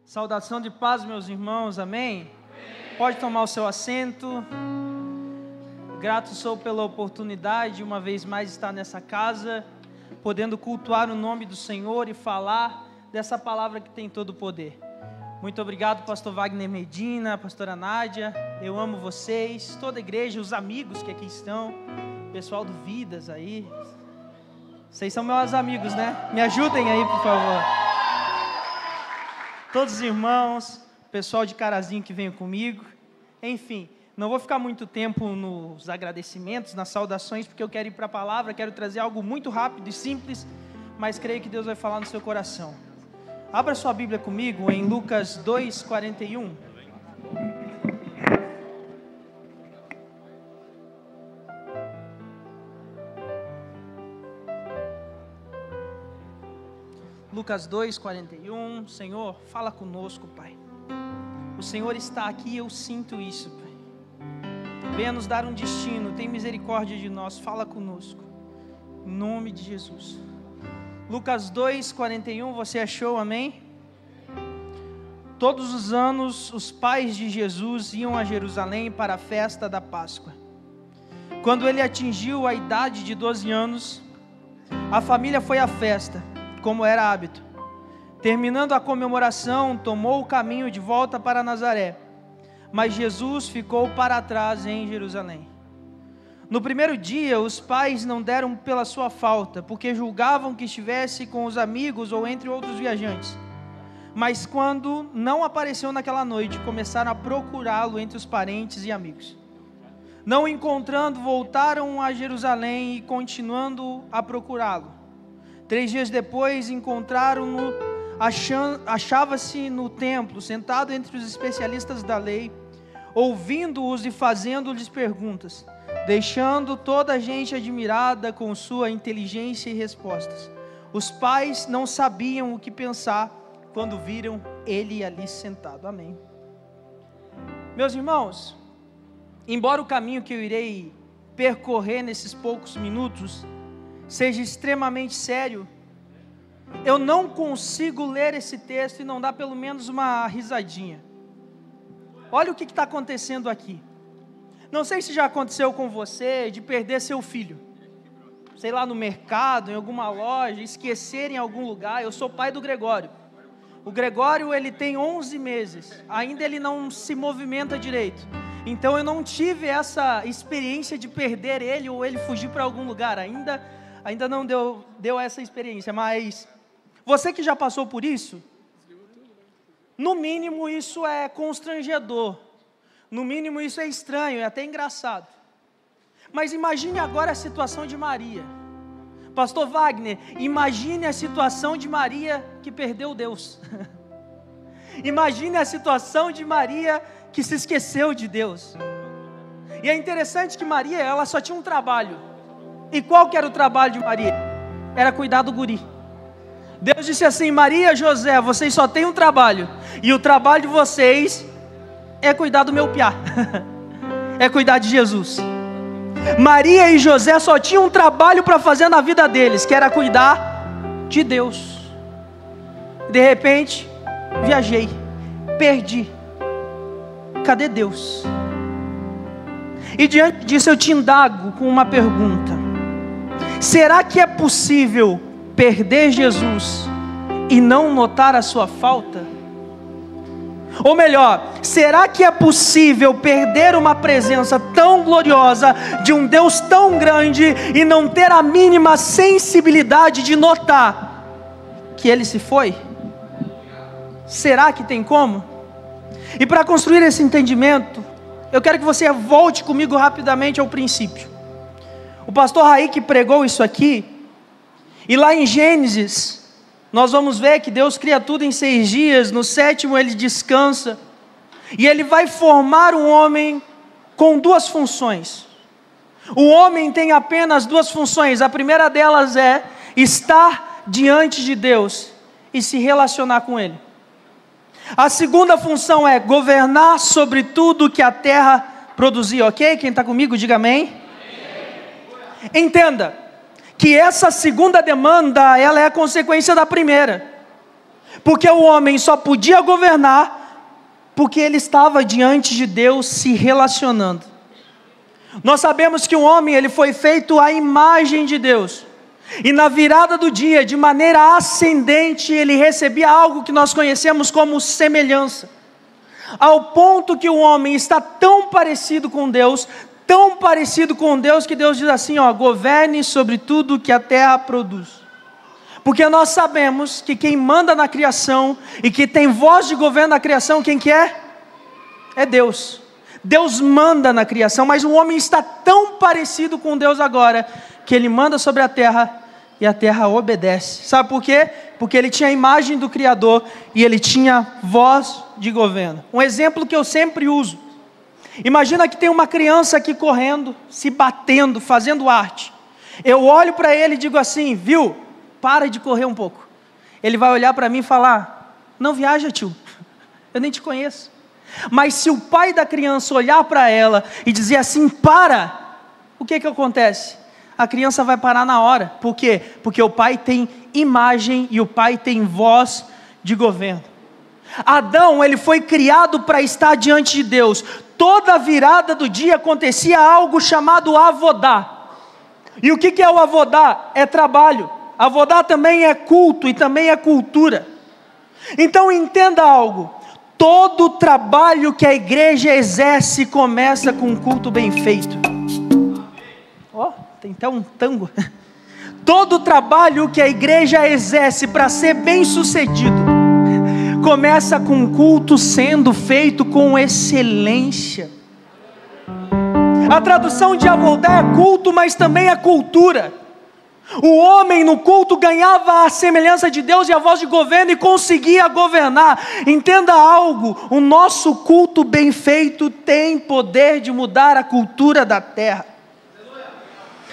Saudação de paz, meus irmãos, amém? Pode tomar o seu assento. Grato sou pela oportunidade de uma vez mais estar nessa casa, podendo cultuar o nome do Senhor e falar dessa palavra que tem todo o poder. Muito obrigado, pastor Wagner Medina, pastora Nádia, eu amo vocês, toda a igreja, os amigos que aqui estão, pessoal do Vidas aí, vocês são meus amigos, né? Me ajudem aí, por favor. Todos os irmãos, pessoal de Carazinho que veio comigo, enfim, não vou ficar muito tempo nos agradecimentos, nas saudações, porque eu quero ir para a palavra, quero trazer algo muito rápido e simples, mas creio que Deus vai falar no seu coração. Abra sua Bíblia comigo em Lucas 2:41. Lucas 2:41, Senhor, fala conosco, Pai. O Senhor está aqui, eu sinto isso, Pai. Venha nos dar um destino, tem misericórdia de nós, fala conosco. Em nome de Jesus. Lucas 2:41, você achou, amém? Todos os anos, os pais de Jesus iam a Jerusalém para a festa da Páscoa. Quando ele atingiu a idade de 12 anos, a família foi à festa, como era hábito. Terminando a comemoração, tomou o caminho de volta para Nazaré, mas Jesus ficou para trás em Jerusalém. No primeiro dia, os pais não deram pela sua falta, porque julgavam que estivesse com os amigos ou entre outros viajantes. Mas quando não apareceu naquela noite, começaram a procurá-lo entre os parentes e amigos. Não o encontrando, voltaram a Jerusalém e continuando a procurá-lo. 3 dias depois, encontraram-no, achava-se no templo, sentado entre os especialistas da lei, ouvindo-os e fazendo-lhes perguntas, deixando toda a gente admirada com sua inteligência e respostas. Os pais não sabiam o que pensar quando viram ele ali sentado. Amém. Meus irmãos, embora o caminho que eu irei percorrer nesses poucos minutos seja extremamente sério, eu não consigo ler esse texto e não dar pelo menos uma risadinha. Olha o que está acontecendo aqui. Não sei se já aconteceu com você de perder seu filho, sei lá, no mercado, em alguma loja, esquecer em algum lugar. Eu sou pai do Gregório. O Gregório, ele tem 11 meses, ainda ele não se movimenta direito. Então eu não tive essa experiência de perder ele ou ele fugir para algum lugar, ainda não deu essa experiência, mas você que já passou por isso, no mínimo isso é constrangedor, no mínimo isso é estranho, é até engraçado. Mas imagine agora a situação de Maria. Pastor Wagner, imagine a situação de Maria que perdeu Deus. Imagine a situação de Maria que se esqueceu de Deus. E é interessante que Maria, ela só tinha um trabalho. E qual que era o trabalho de Maria? Era cuidar do guri. Deus disse assim: Maria, José, vocês só têm um trabalho. E o trabalho de vocês é cuidar do meu piá. É cuidar de Jesus. Maria e José só tinham um trabalho para fazer na vida deles, que era cuidar de Deus. De repente, viajei, perdi. Cadê Deus? E diante disso eu te indago com uma pergunta: será que é possível perder Jesus e não notar a sua falta? Ou melhor, será que é possível perder uma presença tão gloriosa, de um Deus tão grande, e não ter a mínima sensibilidade de notar que Ele se foi? Será que tem como? E para construir esse entendimento, eu quero que você volte comigo rapidamente ao princípio. O pastor Raik pregou isso aqui, e lá em Gênesis nós vamos ver que Deus cria tudo em 6 dias, no 7º Ele descansa, e Ele vai formar um homem com 2 funções. O homem tem apenas 2 funções, a primeira delas é estar diante de Deus e se relacionar com Ele. A segunda função é governar sobre tudo que a terra produzia, ok? Quem está comigo, diga amém. Entenda que essa segunda demanda, ela é a consequência da primeira. Porque o homem só podia governar porque ele estava diante de Deus se relacionando. Nós sabemos que o homem ele foi feito à imagem de Deus. E na virada do dia, de maneira ascendente, ele recebia algo que nós conhecemos como semelhança. Ao ponto que o homem está tão parecido com Deus, que Deus diz assim, governe sobre tudo que a terra produz. Porque nós sabemos que quem manda na criação e que tem voz de governo na criação, quem que é? É Deus. Deus manda na criação, mas o homem está tão parecido com Deus agora, que ele manda sobre a terra e a terra obedece. Sabe por quê? Porque ele tinha a imagem do Criador e ele tinha voz de governo. Um exemplo que eu sempre uso. Imagina que tem uma criança aqui correndo, se batendo, fazendo arte. Eu olho para ele e digo assim, viu? Para de correr um pouco. Ele vai olhar para mim e falar, não viaja, tio, eu nem te conheço. Mas se o pai da criança olhar para ela e dizer assim, para, o que acontece? A criança vai parar na hora. Por quê? Porque o pai tem imagem e o pai tem voz de governo. Adão, ele foi criado para estar diante de Deus. Toda virada do dia acontecia algo chamado avodá. E o que é o avodá? É trabalho. Avodá também é culto e também é cultura. Então entenda algo. Todo trabalho que a igreja exerce começa com um culto bem feito. Tem até um tango. Todo trabalho que a igreja exerce para ser bem sucedido começa com um culto sendo feito com excelência. A tradução de avodá é culto, mas também é cultura. O homem no culto ganhava a semelhança de Deus e a voz de governo e conseguia governar. Entenda algo, o nosso culto bem feito tem poder de mudar a cultura da terra.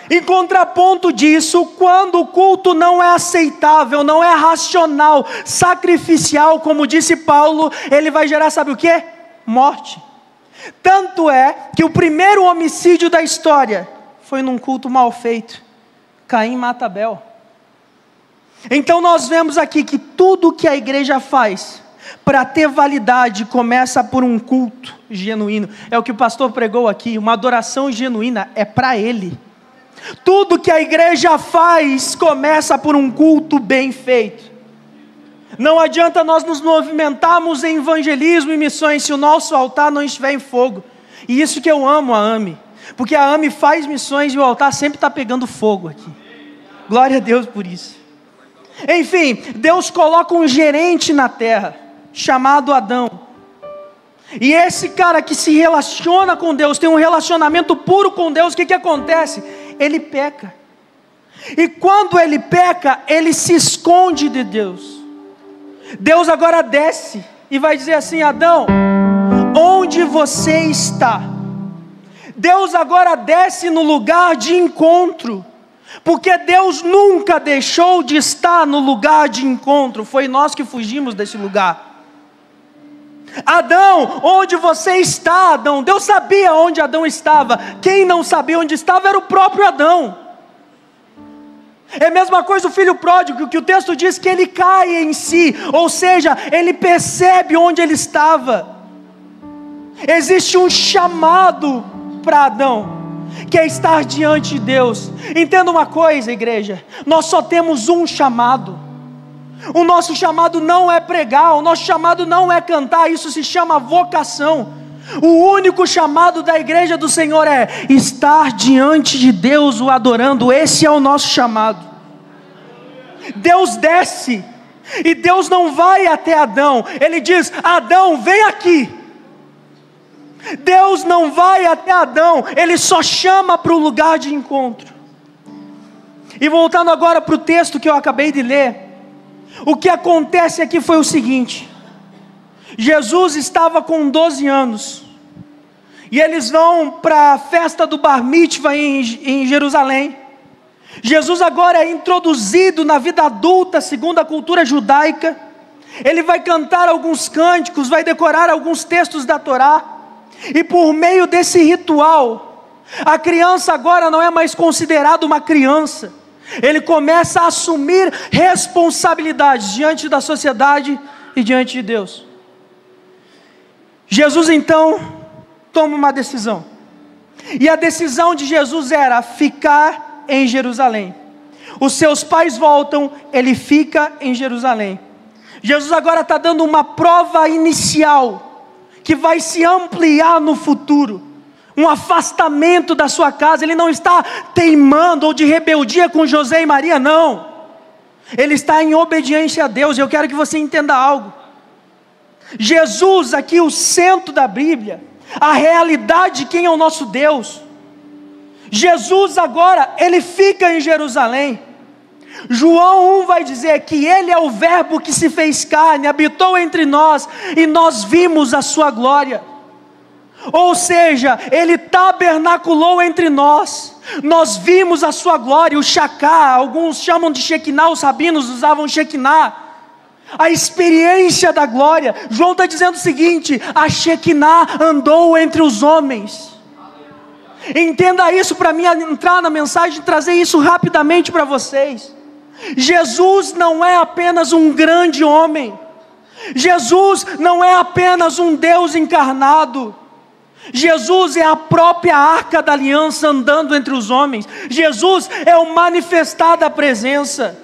Em contraponto disso, quando o culto não é aceitável, não é racional, sacrificial, como disse Paulo, ele vai gerar, sabe o que? Morte. Tanto é que o primeiro homicídio da história foi num culto mal feito. Caim mata Abel. Então nós vemos aqui que tudo que a igreja faz para ter validade começa por um culto genuíno. É o que o pastor pregou aqui, uma adoração genuína é para ele. Tudo que a igreja faz começa por um culto bem feito. Não adianta nós nos movimentarmos em evangelismo e missões se o nosso altar não estiver em fogo. E isso que eu amo a AME, porque a AME faz missões e o altar sempre está pegando fogo aqui. Glória a Deus por isso. Enfim, Deus coloca um gerente na terra, chamado Adão. E esse cara que se relaciona com Deus, tem um relacionamento puro com Deus, o que acontece? Ele peca. E quando ele peca, ele se esconde de Deus. Deus agora desce e vai dizer assim, Adão, onde você está? Deus agora desce no lugar de encontro. Porque Deus nunca deixou de estar no lugar de encontro. Foi nós que fugimos desse lugar. Adão, onde você está, Adão? Deus sabia onde Adão estava. Quem não sabia onde estava era o próprio Adão. É a mesma coisa o filho pródigo, que o texto diz que ele cai em si, ou seja, ele percebe onde ele estava. Existe um chamado para Adão, que é estar diante de Deus. Entenda uma coisa, igreja, nós só temos um chamado. O nosso chamado não é pregar, o nosso chamado não é cantar, isso se chama vocação. O único chamado da igreja do Senhor é estar diante de Deus o adorando. Esse é o nosso chamado. Deus desce, e Deus não vai até Adão, Ele diz, Adão, vem aqui. Deus não vai até Adão, Ele só chama para o lugar de encontro. E voltando agora para o texto que eu acabei de ler, o que acontece aqui foi o seguinte: Jesus estava com 12 anos, e eles vão para a festa do Bar Mitzvah em Jerusalém. Jesus agora é introduzido na vida adulta, segundo a cultura judaica. Ele vai cantar alguns cânticos, vai decorar alguns textos da Torá, e por meio desse ritual, a criança agora não é mais considerada uma criança. Ele começa a assumir responsabilidades diante da sociedade, e diante de Deus. Jesus então toma uma decisão. E a decisão de Jesus era ficar em Jerusalém. Os seus pais voltam, ele fica em Jerusalém. Jesus agora está dando uma prova inicial, que vai se ampliar no futuro. Um afastamento da sua casa. Ele não está teimando ou de rebeldia com José e Maria, não. Ele está em obediência a Deus. Eu quero que você entenda algo. Jesus aqui, o centro da Bíblia, a realidade de quem é o nosso Deus. Jesus agora, ele fica em Jerusalém. João 1 vai dizer que ele é o verbo que se fez carne, habitou entre nós, e nós vimos a sua glória. Ou seja, ele tabernaculou entre nós, nós vimos a sua glória. O Shachá, alguns chamam de Shekinah, os rabinos usavam Shekinah, a experiência da glória. João está dizendo o seguinte: a Shekinah andou entre os homens. Entenda isso para mim entrar na mensagem e trazer isso rapidamente para vocês. Jesus não é apenas um grande homem, Jesus não é apenas um Deus encarnado, Jesus é a própria arca da aliança andando entre os homens. Jesus é o manifestar da presença.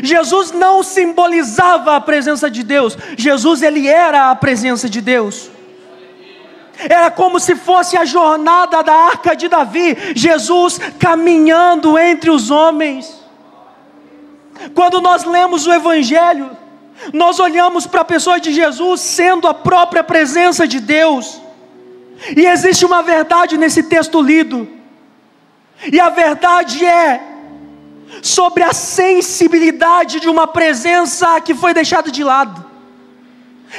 Jesus não simbolizava a presença de Deus, Jesus ele era a presença de Deus. Era como se fosse a jornada da arca de Davi, Jesus caminhando entre os homens. Quando nós lemos o Evangelho, nós olhamos para a pessoa de Jesus sendo a própria presença de Deus. E existe uma verdade nesse texto lido, e a verdade é sobre a sensibilidade de uma presença que foi deixada de lado.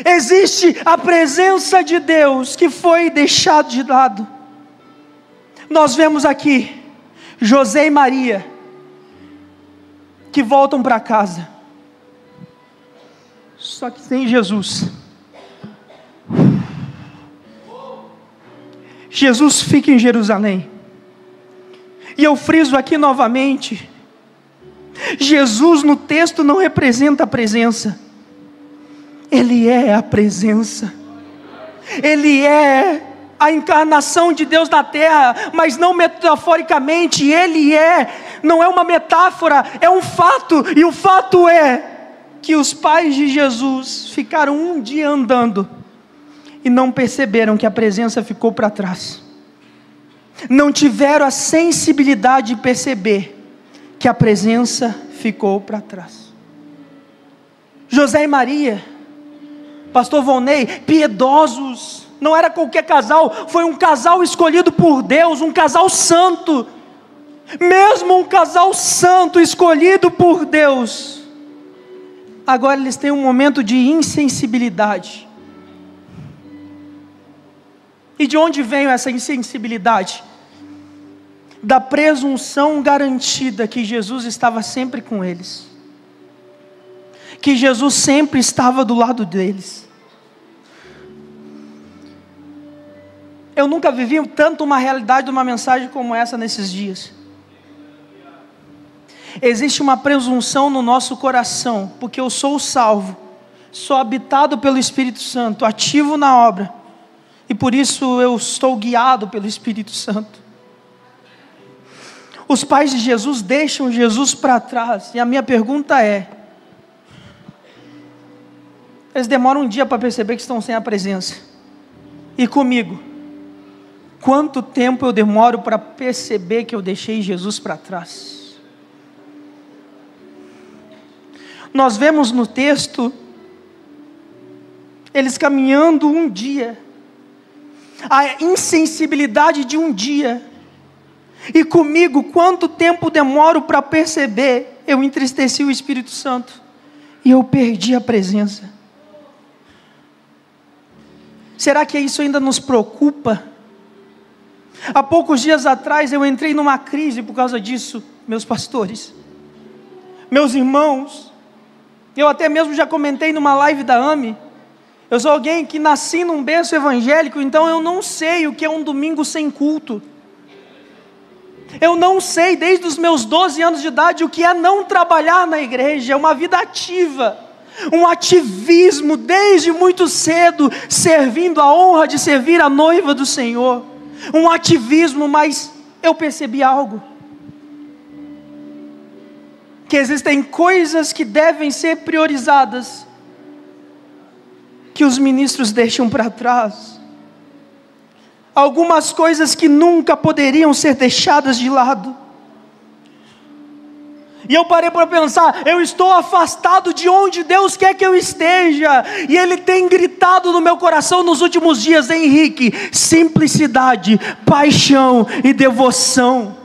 Existe a presença de Deus que foi deixada de lado. Nós vemos aqui José e Maria que voltam para casa, só que sem Jesus. Jesus fica em Jerusalém. E eu friso aqui novamente, Jesus no texto não representa a presença, Ele é a presença. Ele é a encarnação de Deus na terra, mas não metaforicamente. Ele não é uma metáfora, é um fato. E o fato é que os pais de Jesus ficaram um dia andando e não perceberam que a presença ficou para trás. Não tiveram a sensibilidade de perceber que a presença ficou para trás. José e Maria, pastor Volney, piedosos, não era qualquer casal, foi um casal escolhido por Deus, um casal santo. Mesmo um casal santo escolhido por Deus, agora eles têm um momento de insensibilidade. E de onde veio essa insensibilidade? Da presunção garantida que Jesus estava sempre com eles, que Jesus sempre estava do lado deles. Eu nunca vivi tanto uma realidade de uma mensagem como essa nesses dias. Existe uma presunção no nosso coração, porque eu sou salvo, sou habitado pelo Espírito Santo, ativo na obra, e por isso eu estou guiado pelo Espírito Santo. Os pais de Jesus deixam Jesus para trás, e a minha pergunta é: eles demoram um dia para perceber que estão sem a presença. E comigo, quanto tempo eu demoro para perceber que eu deixei Jesus para trás? Nós vemos no texto eles caminhando um dia, a insensibilidade de um dia. E comigo, quanto tempo demoro para perceber? Eu entristeci o Espírito Santo e eu perdi a presença. Será que isso ainda nos preocupa? Há poucos dias atrás eu entrei numa crise por causa disso, meus pastores, meus irmãos. Eu até mesmo já comentei numa live da AME. Eu sou alguém que nasci num berço evangélico, então eu não sei o que é um domingo sem culto. Eu não sei desde os meus 12 anos de idade o que é não trabalhar na igreja, é uma vida ativa. um ativismo desde muito cedo, servindo a honra de servir a noiva do Senhor, um ativismo, mas eu percebi algo, que existem coisas que devem ser priorizadas, que os ministros deixam para trás, algumas coisas que nunca poderiam ser deixadas de lado. E eu parei para pensar, eu estou afastado de onde Deus quer que eu esteja, e Ele tem gritado no meu coração nos últimos dias: Henrique, simplicidade, paixão e devoção.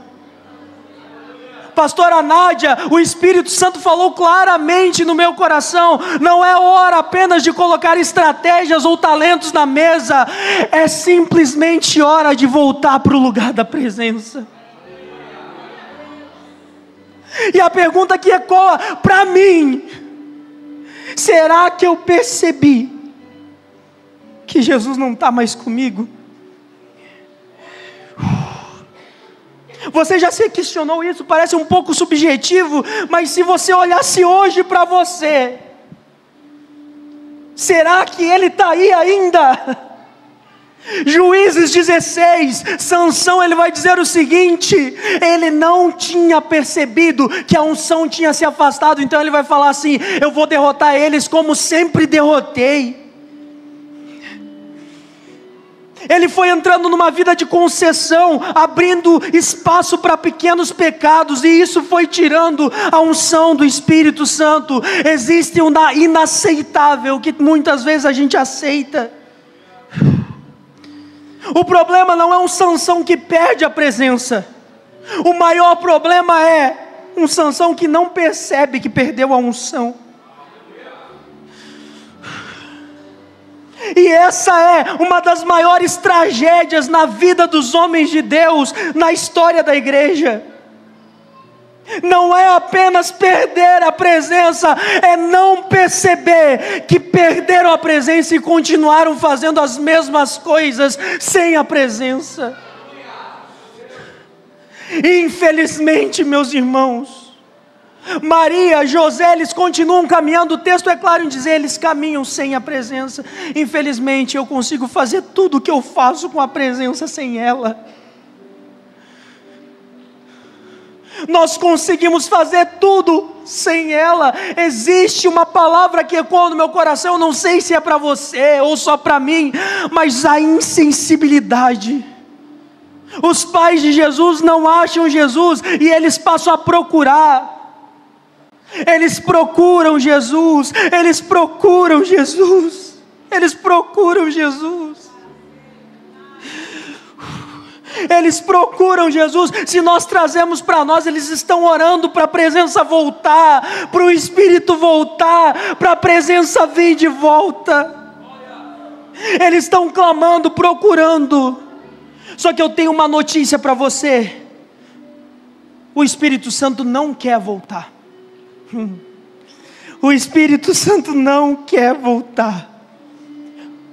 Pastora Nádia, o Espírito Santo falou claramente no meu coração: não é hora apenas de colocar estratégias ou talentos na mesa, é simplesmente hora de voltar para o lugar da presença. E a pergunta que ecoa para mim: será que eu percebi que Jesus não está mais comigo? Você já se questionou isso? Parece um pouco subjetivo, mas se você olhasse hoje para você, será que Ele está aí ainda? Juízes 16, Sansão, ele vai dizer o seguinte: ele não tinha percebido que a unção tinha se afastado, então ele vai falar assim: eu vou derrotar eles como sempre derrotei. Ele foi entrando numa vida de concessão, abrindo espaço para pequenos pecados, e isso foi tirando a unção do Espírito Santo. Existe um inaceitável que muitas vezes a gente aceita. O problema não é um Sansão que perde a presença, o maior problema é um Sansão que não percebe que perdeu a unção. E essa é uma das maiores tragédias na vida dos homens de Deus, na história da igreja. Não é apenas perder a presença, é não perceber que perderam a presença e continuaram fazendo as mesmas coisas sem a presença. Infelizmente, meus irmãos, Maria, José, eles continuam caminhando. O texto é claro em dizer: eles caminham sem a presença. Infelizmente, eu consigo fazer tudo o que eu faço com a presença sem ela. Nós conseguimos fazer tudo sem ela. Existe uma palavra que ecoa no meu coração, eu não sei se é para você ou só para mim, mas a insensibilidade. Os pais de Jesus não acham Jesus e eles passam a procurar. Eles procuram Jesus, eles procuram Jesus, eles procuram Jesus. Eles procuram Jesus. Se nós trazemos para nós, eles estão orando para a presença voltar, para o Espírito voltar, para a presença vir de volta. Eles estão clamando, procurando. Só que eu tenho uma notícia para você: o Espírito Santo não quer voltar. O Espírito Santo não quer voltar.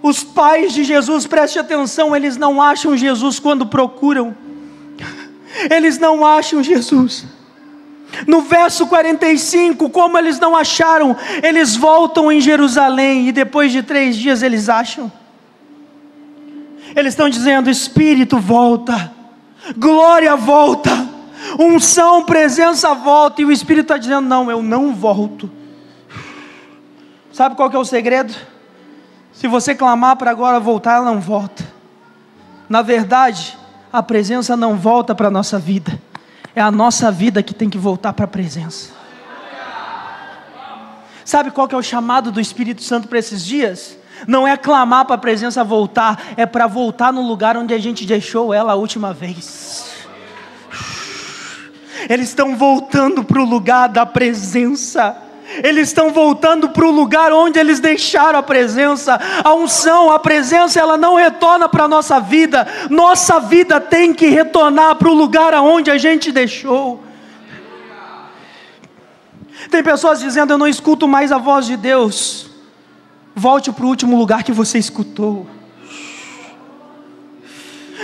Os pais de Jesus, preste atenção, eles não acham Jesus quando procuram. Eles não acham Jesus. No verso 45, como eles não acharam, eles voltam em Jerusalém, e depois de 3 dias eles acham. Eles estão dizendo: Espírito volta, glória volta, unção, presença volta. E o Espírito está dizendo: não, eu não volto. Sabe qual que é o segredo? Se você clamar para agora voltar, ela não volta. Na verdade, a presença não volta para a nossa vida, é a nossa vida que tem que voltar para a presença. Sabe qual que é o chamado do Espírito Santo para esses dias? Não é clamar para a presença voltar, é para voltar no lugar onde a gente deixou ela a última vez. Eles estão voltando para o lugar da presença. Eles estão voltando para o lugar onde eles deixaram a presença. A unção, a presença, ela não retorna para a nossa vida. Nossa vida tem que retornar para o lugar aonde a gente deixou. Tem pessoas dizendo: eu não escuto mais a voz de Deus. Volte para o último lugar que você escutou.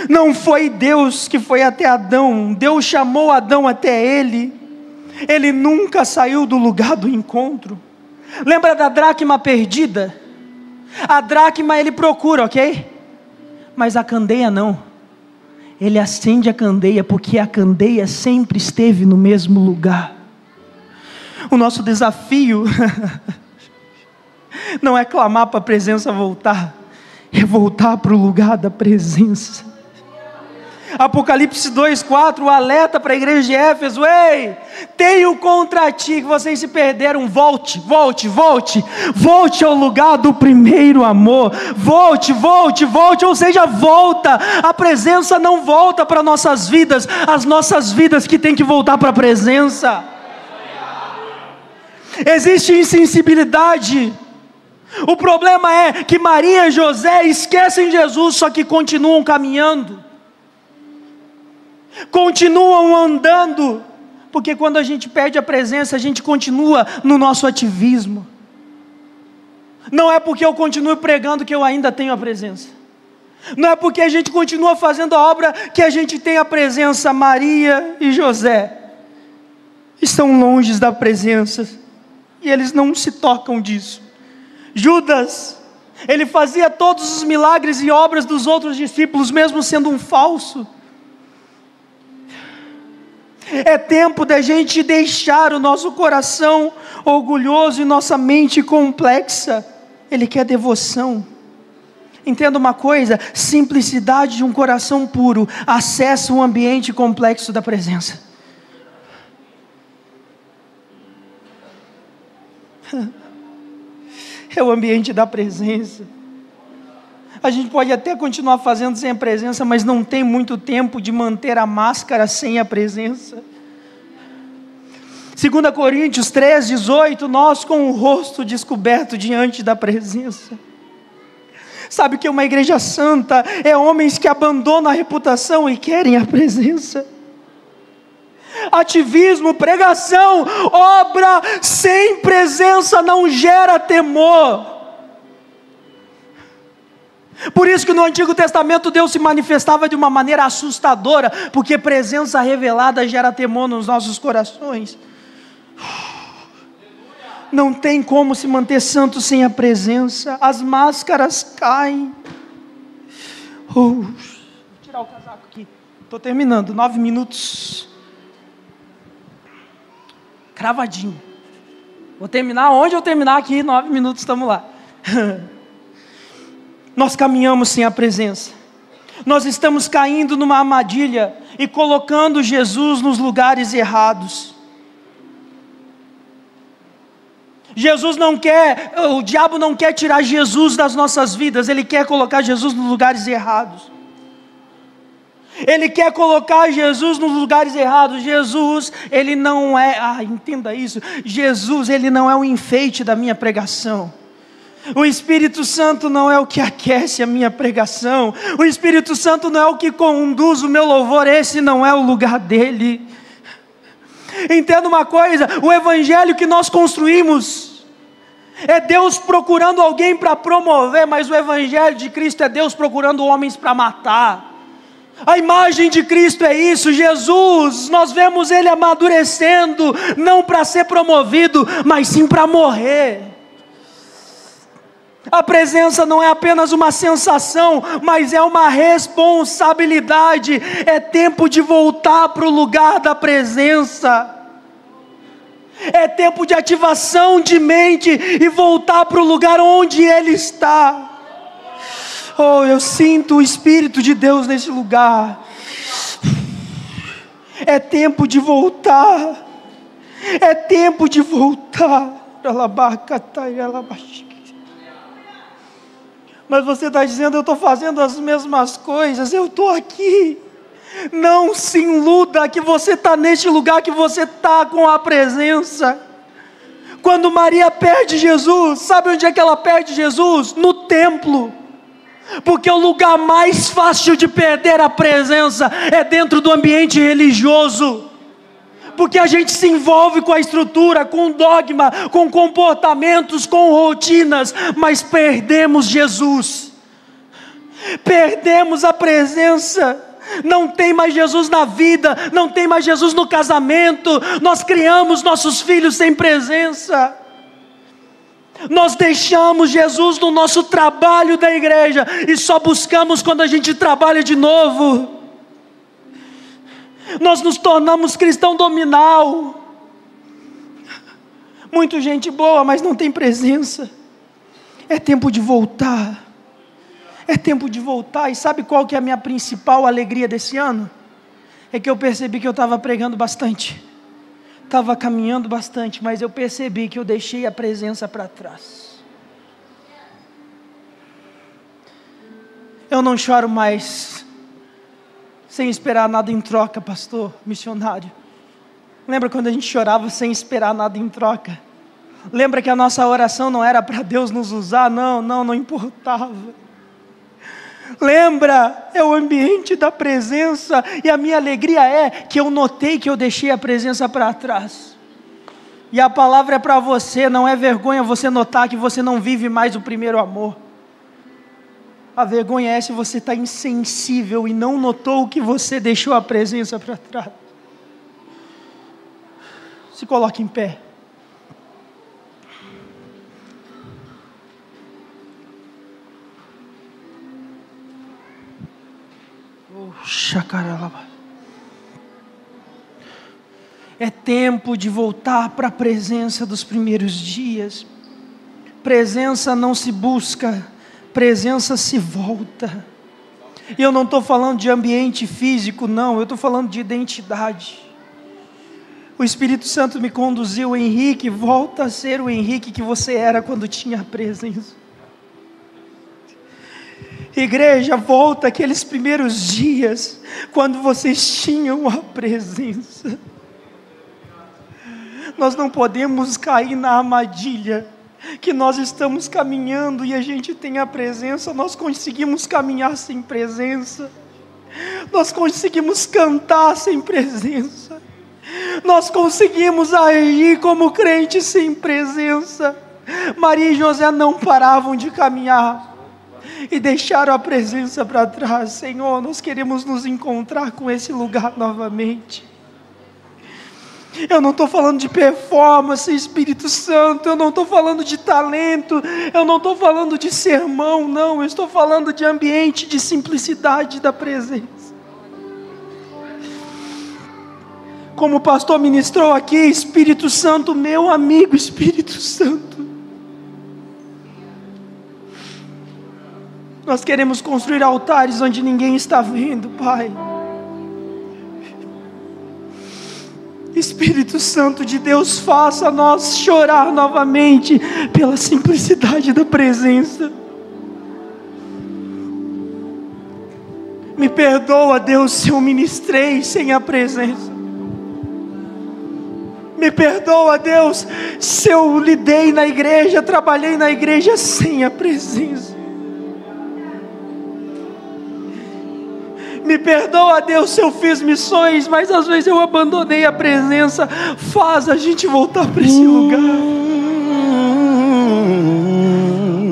Não foi Deus que foi até Adão. Deus chamou Adão até ele. Ele nunca saiu do lugar do encontro. Lembra da dracma perdida? A dracma ele procura, ok? Mas a candeia não. Ele acende a candeia, porque a candeia sempre esteve no mesmo lugar. O nosso desafio não é clamar para a presença voltar, é voltar para o lugar da presença. Apocalipse 2:4, o alerta para a igreja de Éfeso: ei, tenho contra ti que vocês se perderam, volte ao lugar do primeiro amor, volte, ou seja, volta. A presença não volta para nossas vidas, as nossas vidas que tem que voltar para a presença. Existe insensibilidade. O problema é que Maria e José esquecem Jesus, só que continuam caminhando, continuam andando, porque quando a gente perde a presença, a gente continua no nosso ativismo. Não é porque eu continuo pregando que eu ainda tenho a presença, não é porque a gente continua fazendo a obra que a gente tem a presença. Maria e José estão longe da presença, e eles não se tocam disso. Judas, ele fazia todos os milagres e obras dos outros discípulos, mesmo sendo um falso. É tempo da gente deixar o nosso coração orgulhoso e nossa mente complexa. Ele quer devoção. Entenda uma coisa: simplicidade de um coração puro acessa um ambiente complexo da presença. É o ambiente da presença. A gente pode até continuar fazendo sem a presença, mas não tem muito tempo de manter a máscara sem a presença. 2 Coríntios 3:18, nós com o rosto descoberto diante da presença. Sabe que uma igreja santa é homens que abandonam a reputação e querem a presença. Ativismo, pregação, obra sem presença não gera temor. Por isso que no Antigo Testamento Deus se manifestava de uma maneira assustadora, porque presença revelada gera temor nos nossos corações. Não tem como se manter santo sem a presença. As máscaras caem. Vou tirar o casaco aqui. Estou terminando, 9 minutos. Cravadinho. Vou terminar onde eu terminar aqui, 9 minutos, estamos lá. Nós caminhamos sem a presença. Nós estamos caindo numa armadilha e colocando Jesus nos lugares errados. Jesus não quer, o diabo não quer tirar Jesus das nossas vidas, ele quer colocar Jesus nos lugares errados. Ele quer colocar Jesus nos lugares errados. Jesus, ele não é, entenda isso, Jesus, ele não é o enfeite da minha pregação. O Espírito Santo não é o que aquece a minha pregação. O Espírito Santo não é o que conduz o meu louvor. Esse não é o lugar dele. Entenda uma coisa: o evangelho que nós construímos é Deus procurando alguém para promover, mas o evangelho de Cristo é Deus procurando homens para matar. A imagem de Cristo é isso. Jesus, nós vemos Ele amadurecendo, não para ser promovido, mas sim para morrer. A presença não é apenas uma sensação, mas é uma responsabilidade. É tempo de voltar para o lugar da presença. É tempo de ativação de mente e voltar para o lugar onde Ele está. Oh, eu sinto o Espírito de Deus nesse lugar. É tempo de voltar. É tempo de voltar. Mas você está dizendo: eu estou fazendo as mesmas coisas. Eu estou aqui. Não se iluda que você está neste lugar, que você está com a presença. Quando Maria perde Jesus, sabe onde é que ela perde Jesus? No templo. Porque o lugar mais fácil de perder a presença é dentro do ambiente religioso. Porque a gente se envolve com a estrutura, com dogma, com comportamentos, com rotinas, mas perdemos Jesus. Perdemos a presença. Não tem mais Jesus na vida, não tem mais Jesus no casamento. Nós criamos nossos filhos sem presença. Nós deixamos Jesus no nosso trabalho da igreja e só buscamos quando a gente trabalha de novo. Nós nos tornamos cristão nominal. Muita gente boa, mas não tem presença. É tempo de voltar. É tempo de voltar. E sabe qual que é a minha principal alegria desse ano? É que eu percebi que eu estava pregando bastante. Estava caminhando bastante, mas eu percebi que eu deixei a presença para trás. Eu não choro mais sem esperar nada em troca, pastor, missionário. Lembra quando a gente chorava sem esperar nada em troca? Lembra que a nossa oração não era para Deus nos usar? Não importava. Lembra, é o ambiente da presença, e a minha alegria é que eu notei que eu deixei a presença para trás. E a palavra é para você, não é vergonha você notar que você não vive mais o primeiro amor. A vergonha é se você está insensível e não notou que você deixou a presença para trás. Se coloque em pé. É tempo de voltar para a presença dos primeiros dias. Presença não se busca, presença se volta. E eu não estou falando de ambiente físico, não, eu estou falando de identidade. O Espírito Santo me conduziu, Henrique, volta a ser o Henrique que você era quando tinha a presença. Igreja, volta aqueles primeiros dias, quando vocês tinham a presença. Nós não podemos cair na armadilha, que nós estamos caminhando e a gente tem a presença, nós conseguimos caminhar sem presença, nós conseguimos cantar sem presença, nós conseguimos agir como crentes sem presença. Maria e José não paravam de caminhar, e deixaram a presença para trás. Senhor, nós queremos nos encontrar com esse lugar novamente. Eu não estou falando de performance, Espírito Santo, eu não estou falando de talento, eu não estou falando de sermão, não, eu estou falando de ambiente, de simplicidade da presença. Como o pastor ministrou aqui, Espírito Santo, meu amigo Espírito Santo, nós queremos construir altares onde ninguém está vendo, Pai. Espírito Santo de Deus, faça nós chorar novamente pela simplicidade da presença. Me perdoa, Deus, se eu ministrei sem a presença. Me perdoa, Deus, se eu lidei na igreja, trabalhei na igreja sem a presença. Me perdoa, Deus, se eu fiz missões, mas às vezes eu abandonei a presença. Faz a gente voltar para esse lugar.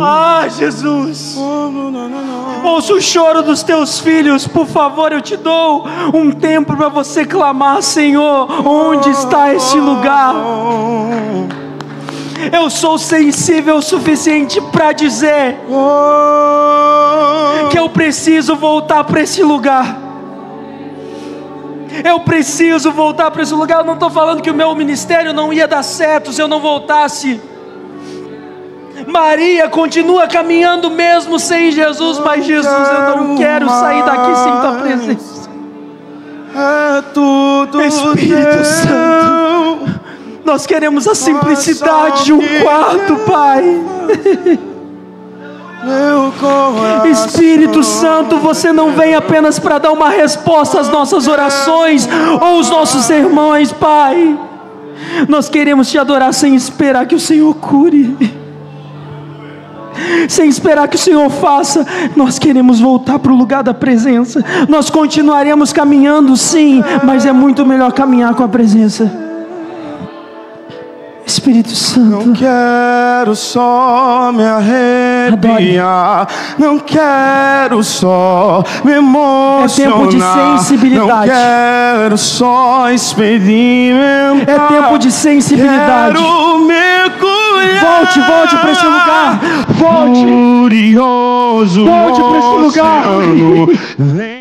Ah, Jesus, ouça o choro dos teus filhos, por favor, eu te dou um tempo para você clamar: Senhor, onde está esse lugar? Eu sou sensível o suficiente para dizer que eu preciso voltar para esse lugar. Eu preciso voltar para esse lugar. Eu não estou falando que o meu ministério não ia dar certo se eu não voltasse. Maria continua caminhando mesmo sem Jesus, mas Jesus, eu não quero sair daqui sem tua presença. É tudo Espírito Santo, nós queremos a simplicidade de um quarto, Pai. Espírito Santo, você não vem apenas para dar uma resposta às nossas orações ou aos nossos sermões, Pai. Nós queremos te adorar sem esperar que o Senhor cure, sem esperar que o Senhor faça. Nós queremos voltar para o lugar da presença. Nós continuaremos caminhando, sim, mas é muito melhor caminhar com a presença. Espírito Santo, não quero só me arrepiar, não quero só me emocionar, é tempo de sensibilidade, não quero só experimentar, é tempo de sensibilidade, quero mergulhar Volte para esse lugar. Volte. Furioso Volte para esse lugar. oceano, vem.